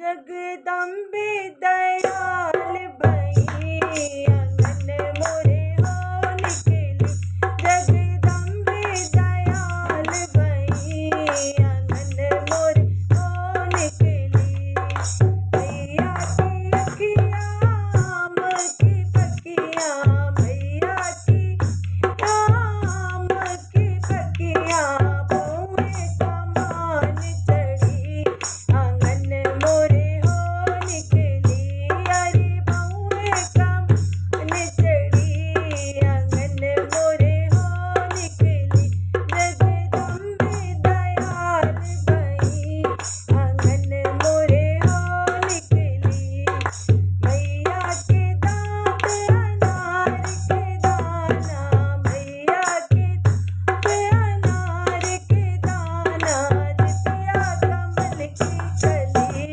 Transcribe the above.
जगदम्बे दयाल भई आंगन मोरे हो निकली। जगदम्बे दयाल भई आंगन मोरे हो निकली। भैया की अखियाँ आम की पकियाँ, भैया की आम की पकियाँ बहुए कमान चढ़ी आंगन मोरे हो निकली। अरे बहुए कमान चढ़ी आंगन मोरे हो निकली। जगदम्बे दयाल भई आंगन मोरे हो निकली। भैया के दांत अनार के दाना, भैया के दांत अनार के दाना, जितिया कमल की कली।